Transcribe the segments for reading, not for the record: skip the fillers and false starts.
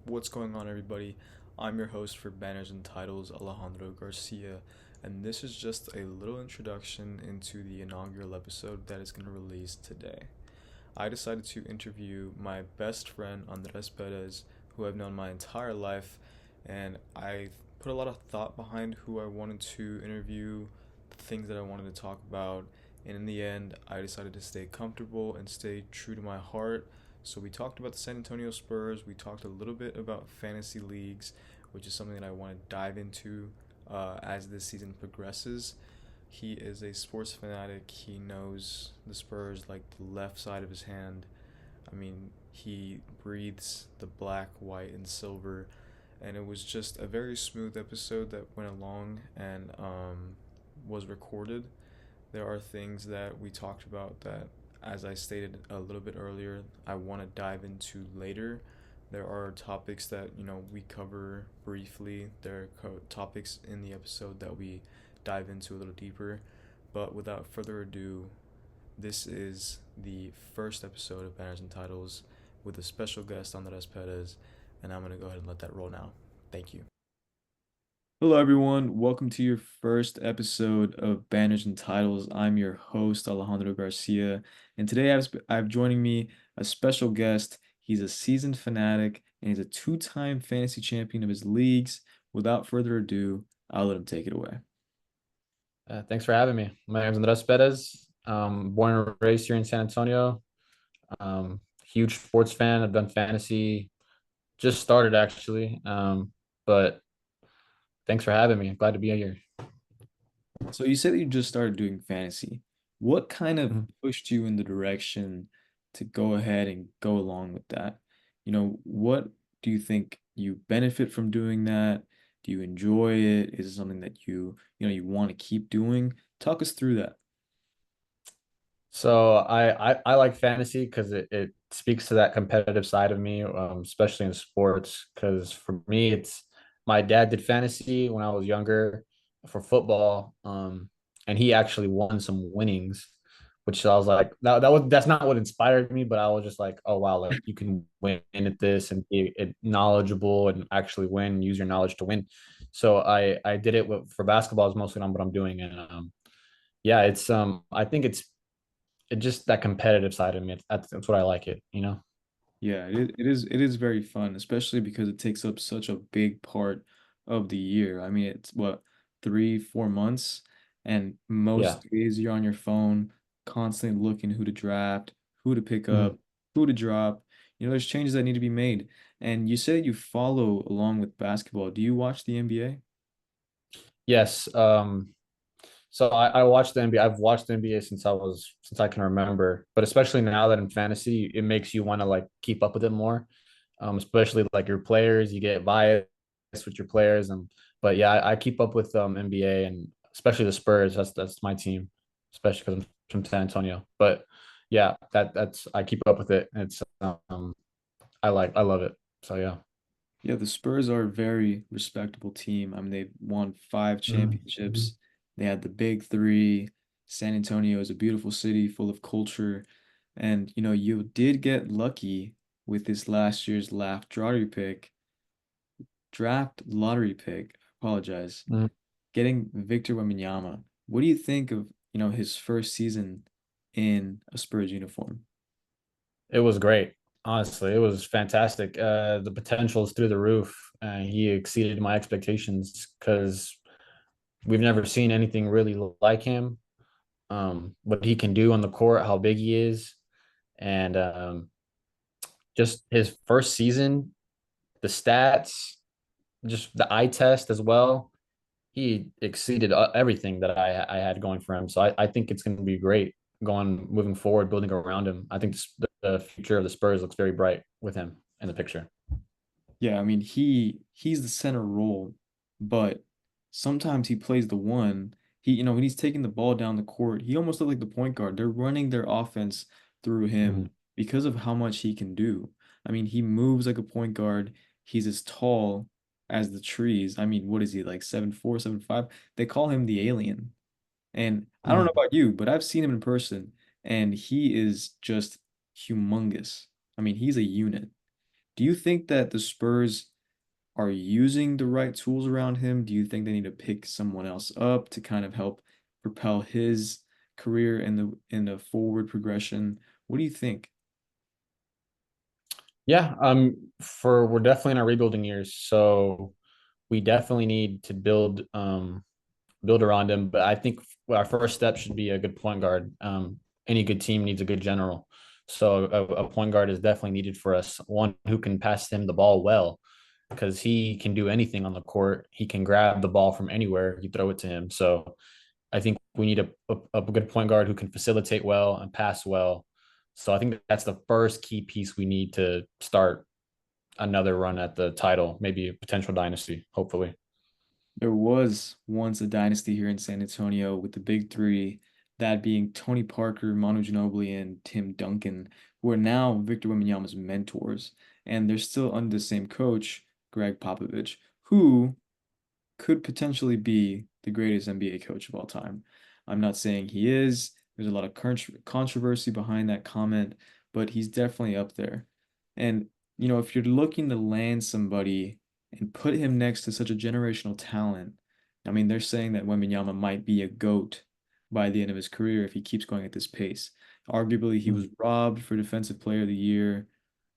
What's going on, everybody? I'm your host for Banners and Titles, Alejandro Garcia, and this is just a little introduction into the inaugural episode that is going to release today. I decided to interview my best friend, Andres Perez, who I've known my entire life, and I put a lot of thought behind who I wanted to interview, the things that I wanted to talk about, and in the end, I decided to stay comfortable and stay true to my heart. So we talked about the San Antonio Spurs. We talked a little bit about fantasy leagues, which is something that I want to dive into as this season progresses. He is a sports fanatic. He knows the Spurs like the left side of his hand. I mean, he breathes the black, white, and silver. And it was just a very smooth episode that went along and was recorded. There are things that we talked about that, as I stated a little bit earlier, I want to dive into later. There are topics that, we cover briefly. There are topics in the episode that we dive into a little deeper. But without further ado, this is the first episode of Banners and Titles with a special guest, Andres Perez, and I'm going to go ahead and let that roll now. Thank you. Hello, everyone. Welcome to your first episode of Banners and Titles. I'm your host, Alejandro Garcia, and today I have joining me a special guest. He's a seasoned fanatic, and he's a two-time fantasy champion of his leagues. Without further ado, I'll let him take it away. Thanks for having me. My name is Andres Perez. Born and raised here in San Antonio. Huge sports fan. I've done fantasy, just started actually. But thanks for having me. I'm glad to be here. So you said that you just started doing fantasy. What kind of Mhm. pushed you in the direction to go ahead and go along with that? What do you think you benefit from doing that? Do you enjoy it? Is it something that you want to keep doing? Talk us through that. So I like fantasy because it speaks to that competitive side of me, especially in sports. Because for me, it's my dad did fantasy when I was younger for football, and he actually won some winnings, which I was like, that's not what inspired me, but I was just like, oh wow, like you can win at this and be knowledgeable and actually win, use your knowledge to win. So I did it for basketball is mostly what I'm doing, and yeah, it's I think it just that competitive side of me. That's what I like it. Yeah, it is very fun, especially because it takes up such a big part of the year. I mean, it's what, 3, 4 months, and Yeah. most days you're on your phone, constantly looking who to draft, who to pick Mhm. up, who to drop. There's changes that need to be made. And you said you follow along with basketball. Do you watch the NBA? Yes. So I watched the NBA. I've watched the NBA since I can remember. But especially now that in fantasy, it makes you want to like keep up with it more. Especially like your players, you get biased with your players, and but yeah, I keep up with NBA and especially the Spurs. That's my team, especially because I'm from San Antonio. But yeah, that's I keep up with it. It's I love it. So yeah. Yeah, the Spurs are a very respectable team. I mean, they won 5 championships. They had the big three. San Antonio is a beautiful city full of culture. And, you did get lucky with this last year's draft lottery pick, apologize, Mhm. getting Victor Wembanyama. What do you think of, his first season in a Spurs uniform? It was great. Honestly, it was fantastic. The potential is through the roof. He exceeded my expectations because we've never seen anything really like him. What he can do on the court, how big he is, and just his first season, the stats, just the eye test as well. He exceeded everything that I had going for him. So I think it's going to be great moving forward, building around him. I think the future of the Spurs looks very bright with him in the picture. Yeah, I mean he's the center role, but sometimes he plays the one. When he's taking the ball down the court, he almost looks like the point guard. They're running their offense through him Mhm. because of how much he can do. I mean, he moves like a point guard. He's as tall as the trees. I mean, what is he, like 7'4", 7'5"? They call him the alien. And I don't know Mhm. about you, but I've seen him in person, and he is just humongous. I mean, he's a unit. Do you think that the Spurs are using the right tools around him? Do you think they need to pick someone else up to kind of help propel his career in the forward progression? What do you think? Yeah, for we're definitely in our rebuilding years, so we definitely need to build around him. But I think our first step should be a good point guard. Any good team needs a good general. So a point guard is definitely needed for us. One who can pass him the ball well, because he can do anything on the court. He can grab the ball from anywhere. You throw it to him. So I think we need a good point guard who can facilitate well and pass well. So I think that's the first key piece we need to start another run at the title, maybe a potential dynasty, hopefully. There was once a dynasty here in San Antonio with the big three, that being Tony Parker, Manu Ginobili, and Tim Duncan, who are now Victor Wembanyama's mentors. And they're still under the same coach, Greg Popovich, who could potentially be the greatest NBA coach of all time. I'm not saying he is. There's a lot of controversy behind that comment, but he's definitely up there. And, if you're looking to land somebody and put him next to such a generational talent, I mean, they're saying that Wembanyama might be a GOAT by the end of his career if he keeps going at this pace. Arguably, he was robbed for Defensive Player of the Year,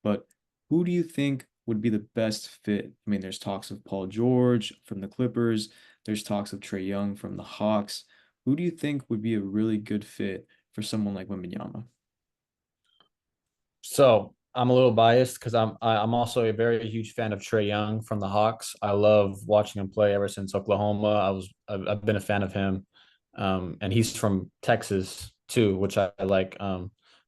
but who do you think would be the best fit? I mean, there's talks of Paul George from the Clippers, there's talks of Trae Young from the Hawks. Who do you think would be a really good fit for someone like Wembanyama? So I'm a little biased because I'm also a very huge fan of Trae Young from the Hawks. I love watching him play ever since Oklahoma. I've been a fan of him, and he's from Texas too, which I like.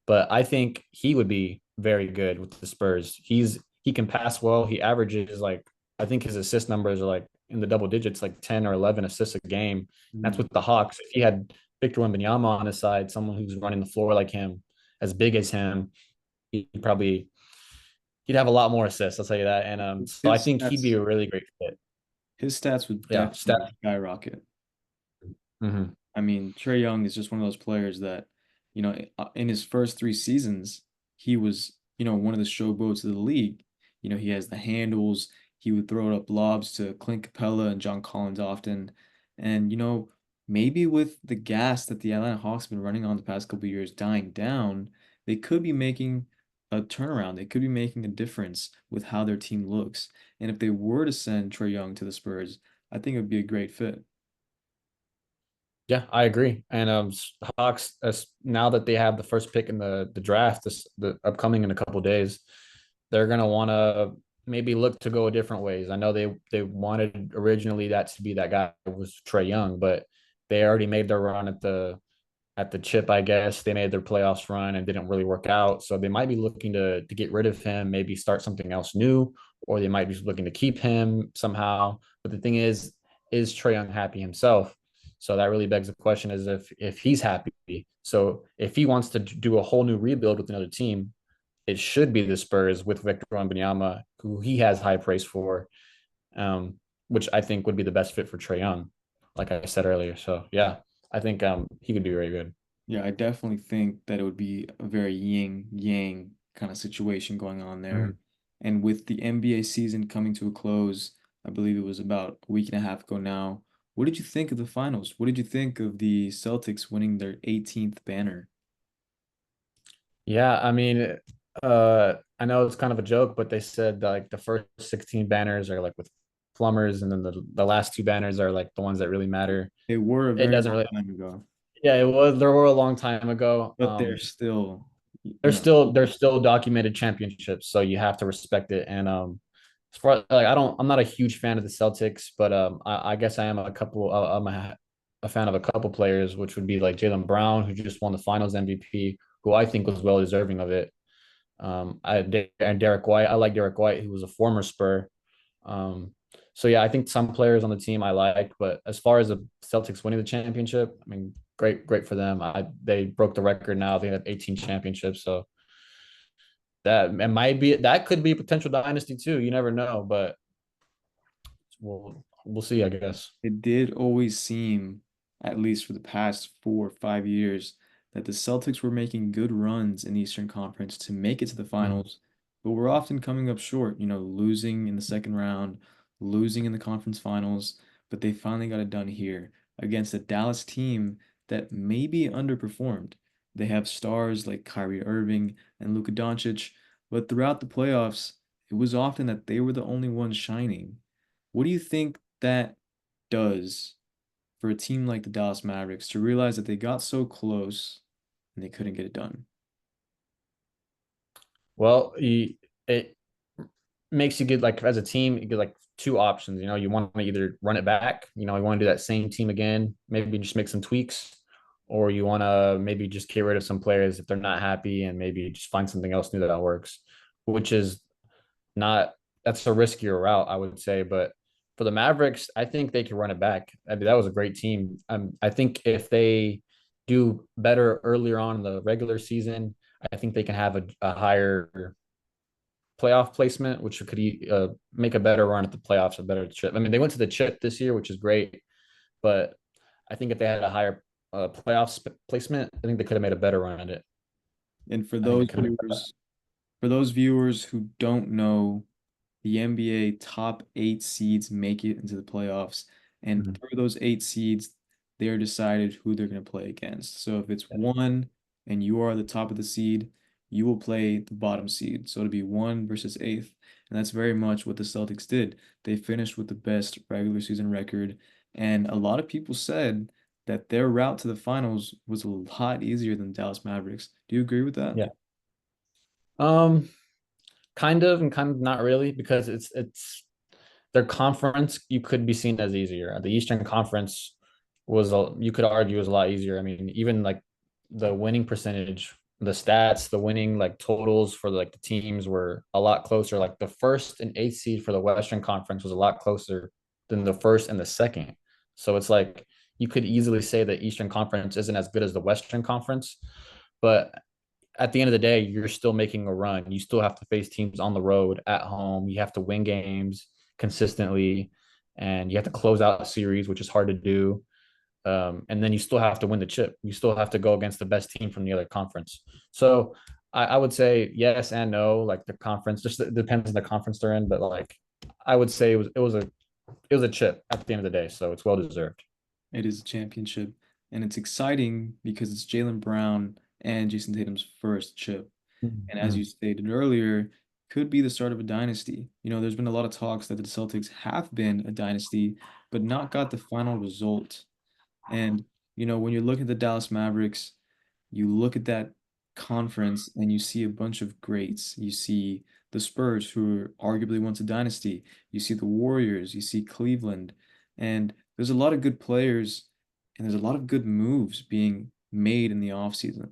But I think he would be very good with the Spurs. He can pass well. He averages like I think his assist numbers are like in the double digits, like 10 or 11 assists a game. That's Mm. with the Hawks. If he had Victor Wembanyama on his side, someone who's running the floor like him, as big as him, he'd probably he'd have a lot more assists. I'll tell you that. And so I His think he'd be stats, a really great fit. his stats would Yeah, definitely stat. skyrocket. Hmm. I mean, Trey Young is just one of those players that, in his first three seasons, he was, one of the showboats of the league. He has the handles. He would throw up lobs to Clint Capella and John Collins often. And, maybe with the gas that the Atlanta Hawks have been running on the past couple of years dying down, they could be making a turnaround. They could be making a difference with how their team looks. And if they were to send Trey Young to the Spurs, I think it would be a great fit. Yeah, I agree. And Hawks, as now that they have the first pick in the draft, the upcoming in a couple days, they're gonna want to maybe look to go a different ways. I know they wanted originally that to be that guy was Trey Young, but they already made their run at the chip, I guess. They made their playoffs run and didn't really work out. So they might be looking to get rid of him, maybe start something else new, or they might be looking to keep him somehow. But the thing is Trey Young happy himself? So that really begs the question is if he's happy. So if he wants to do a whole new rebuild with another team, it should be the Spurs with Victor Wembanyama, who he has high praise for, um, which I think would be the best fit for Trey Young, like I said earlier. So yeah, I think he could be very good. Yeah, I definitely think that it would be a very yin yang kind of situation going on there. Mhm. And with the NBA season coming to a close, I believe it was about a week and a half ago now. What did you think of the finals? What did you think of the Celtics winning their 18th banner? Yeah, I mean, I know it's kind of a joke, but they said like the first 16 banners are like with plumbers, and then the last two banners are like the ones that really matter. They were a It very doesn't long really, time ago, yeah, it was there were a long time ago. but they're still, There's still documented championships, so you have to respect it. And as far like I'm not a huge fan of the Celtics, but I guess I am a fan of a couple players, which would be like Jalen Brown, who just won the Finals MVP, who I think was well deserving of it. And Derek White, I like Derek White, who was a former Spur. Um, so yeah, I think some players on the team I like, but as far as the Celtics winning the championship, I mean, great for them. They broke the record now. They have 18 championships, so that could be a potential dynasty too. You never know, but we'll see, I guess. it did always seem, at least for the past 4 or 5 years, that the Celtics were making good runs in the Eastern Conference to make it to the Mhm. finals, but we're often coming up short, losing in the second round, losing in the conference finals, but they finally got it done here against a Dallas team that maybe underperformed. They have stars like Kyrie Irving and Luka Doncic, but throughout the playoffs, it was often that they were the only ones shining. What do you think that does for a team like the Dallas Mavericks to realize that they got so close and they couldn't get it done? Well, it makes you get like as a team, you get like two options. You want to either run it back, you want to do that same team again, maybe just make some tweaks, or you want to maybe just get rid of some players if they're not happy and maybe just find something else new that works, which is not that's a riskier route, I would say. But for the Mavericks, I think they can run it back. I mean, that was a great team. I think if they do better earlier on in the regular season, I think they can have a higher playoff placement, which could make a better run at the playoffs, a better chip. I mean, they went to the chip this year, which is great, but I think if they had a higher placement, I think they could have made a better run at it. And for I think they those could have made viewers, for those viewers who don't know, the NBA top eight seeds make it into the playoffs, and that. through those eight seeds, they are decided who they're going to play against. So if it's Mhm. one and you are the top of the seed, you will play the bottom seed. So it'll be one versus eighth. And that's very much what the Celtics did. They finished with the best regular season record. And a lot of people said that their route to the finals was a lot easier than Dallas Mavericks. Do you agree with that? Yeah. Um, kind of and kind of not really because it's their conference you could be seen as easier. The Eastern Conference you could argue was a lot easier. I mean, even like the winning percentage, the stats, the winning like totals for like the teams were a lot closer. Like the first and eighth seed for the Western Conference was a lot closer than the first and the second. So it's like you could easily say the Eastern Conference isn't as good as the Western Conference, but at the end of the day, you're still making a run. You still have to face teams on the road, at home. You have to win games consistently, and you have to close out a series, which is hard to do. And then you still have to win the chip. You still have to go against the best team from the other conference. So I would say yes and no. Like the conference, just it depends on the conference they're in. But like I would say it was a chip at the end of the day. So it's well deserved. It is a championship, and it's exciting because it's Jaylen Brown and Jason Tatum's first chip. And as Mm-hmm. you stated earlier, could be the start of a dynasty. There's been a lot of talks that the Celtics have been a dynasty, but not got the final result. And, when you look at the Dallas Mavericks, you look at that conference and you see a bunch of greats. You see the Spurs, who are arguably once a dynasty. You see the Warriors, you see Cleveland. And there's a lot of good players and there's a lot of good moves being made in the offseason.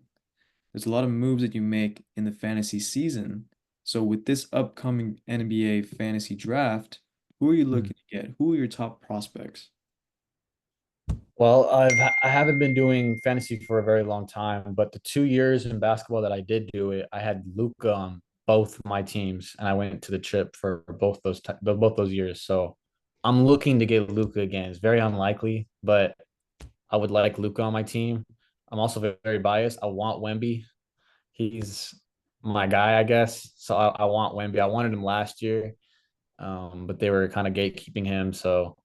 There's a lot of moves that you make in the fantasy season. So with this upcoming NBA fantasy draft, who are you looking to get? Who are your top prospects? Well, I haven't been doing fantasy for a very long time, but the 2 years in basketball that I did do it, I had Luca on both my teams, and I went to the chip for both those years. So I'm looking to get Luca again. It's very unlikely, but I would like Luca on my team. I'm also very biased. I want Wemby. He's my guy, I guess. So I want Wemby. I wanted him last year, but they were kind of gatekeeping him. So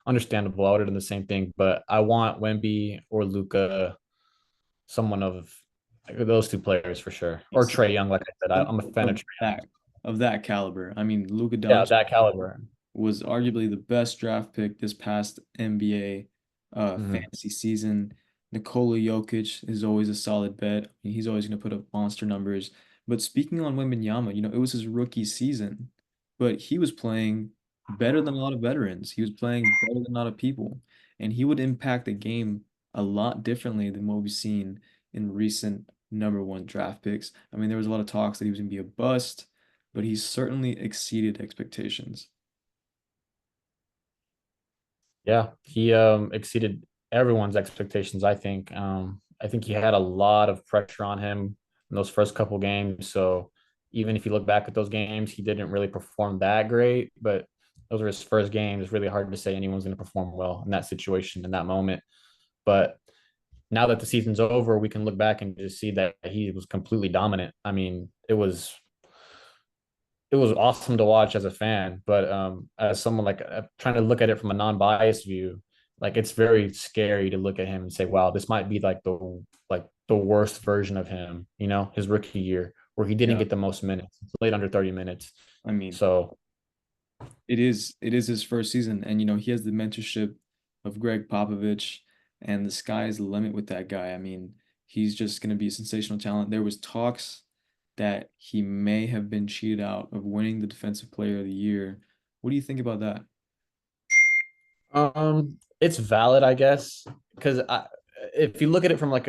understandable. I would have done the same thing, but I want Wemby or Luca, someone of those two players for sure, or Yes, Trey Young. Like I said, I'm a someone fan of Trey Young. of that caliber. I mean, Luka Yeah, Doncic that caliber. was arguably the best draft pick this past NBA Mm-hmm. fantasy season. Nikola Jokic is always a solid bet. I mean, he's always going to put up monster numbers. But speaking on Wembanyama, it was his rookie season, but he was playing better than a lot of veterans. He was playing better than a lot of people, and he would impact the game a lot differently than what we've seen in recent number one draft picks. I mean, there was a lot of talks that he was going to be a bust, but he certainly exceeded expectations. Yeah, he exceeded everyone's expectations. I think he had a lot of pressure on him in those first couple games. So even if you look back at those games, he didn't really perform that great. But those were his first games. It's really hard to say anyone's going to perform well in that situation in that moment. But now that the season's over, we can look back and just see that he was completely dominant. I mean, it was it was awesome to watch as a fan, but as someone like trying to look at it from a non-biased view, like it's very scary to look at him and say, "Wow, this might be like the worst version of him." You know, his rookie year where he didn't Yeah, get the most minutes, he played under 30 minutes. I mean, So, it is his first season, and he has the mentorship of Greg Popovich, and the sky is the limit with that guy. I mean, he's just going to be a sensational talent. There was talks that he may have been cheated out of winning the Defensive Player of the Year. What do you think about that? it's valid, I guess, because if you look at it from like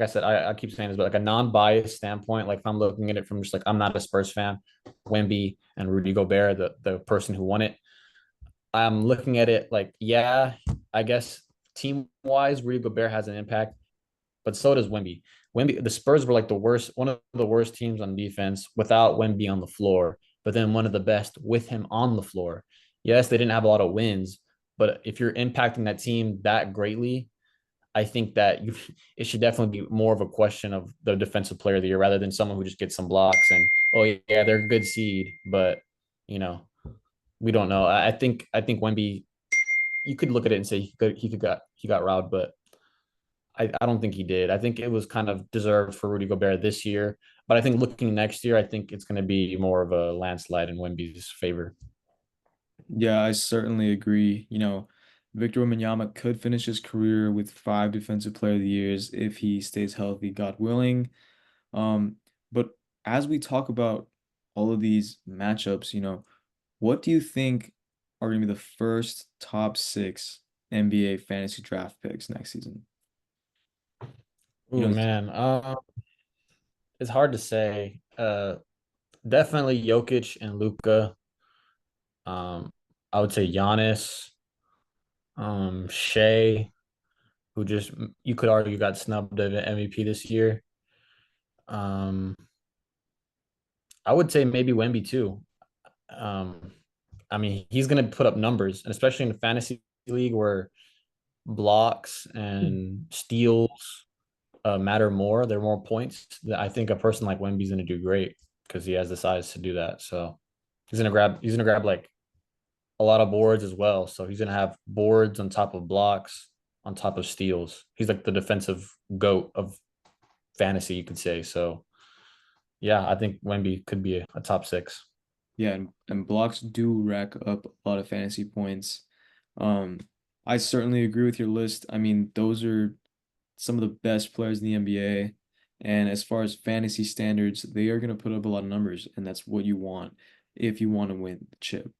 I said, I keep saying this, but like a non-biased standpoint, like if I'm looking at it from just like I'm not a Spurs fan, Wemby and Rudy Gobert, the person who won it, I'm looking at it like, yeah, I guess team wise, Rudy Gobert has an impact, but so does Wemby. The Spurs were like one of the worst teams on defense without Wemby on the floor, but then one of the best with him on the floor. Yes, they didn't have a lot of wins, but if you're impacting that team that greatly, I think that it should definitely be more of a question of the defensive player of the year rather than someone who just gets some blocks and oh yeah, they're a good seed, but you know we don't know. I think Wemby, you could look at it and say he got robbed, but I don't think he did. I think it was kind of deserved for Rudy Gobert this year, but I think looking next year, I think it's going to be more of a landslide in Wemby's favor. Yeah, I certainly agree. Victor Wembanyama could finish his career with 5 Defensive Player of the Years if he stays healthy, God willing. Um, but as we talk about all of these matchups, what do you think are going to be the first top six NBA fantasy draft picks next season? You Oh know, man, it's hard to say. Definitely Jokic and Luca. Um, I would say Giannis, Shea, who just you could argue got snubbed at MVP this year. Um, I would say maybe Wemby too. Um, I mean, he's going to put up numbers, and especially in the fantasy league where blocks and steals matter more. There are more points. I think a person like Wemby's going to do great because he has the size to do that. So he's gonna grab like a lot of boards as well. So he's gonna have boards on top of blocks, on top of steals. He's like the defensive goat of fantasy, you could say. So yeah, I think Wemby could be a top six. yeah, and blocks do rack up a lot of fantasy points. Um, I certainly agree with your list. I mean, those are some of the best players in the NBA. And as far as fantasy standards, they are going to put up a lot of numbers, and that's what you want if you want to win the chip,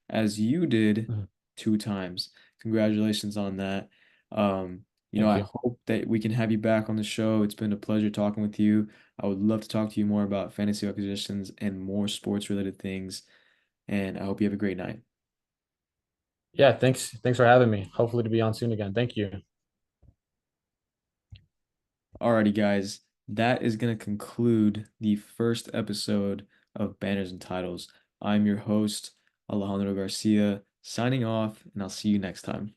as you did Mhm. 2 times. Congratulations on that. Thank I you. hope that we can have you back on the show. It's been a pleasure talking with you. I would love to talk to you more about fantasy acquisitions and more sports related things. And I hope you have a great night. Yeah, thanks for having me. Hopefully to be on soon again. Thank you. Alrighty, guys, that is going to conclude the first episode of Banners and Titles. I'm your host, Alejandro Garcia, signing off, and I'll see you next time.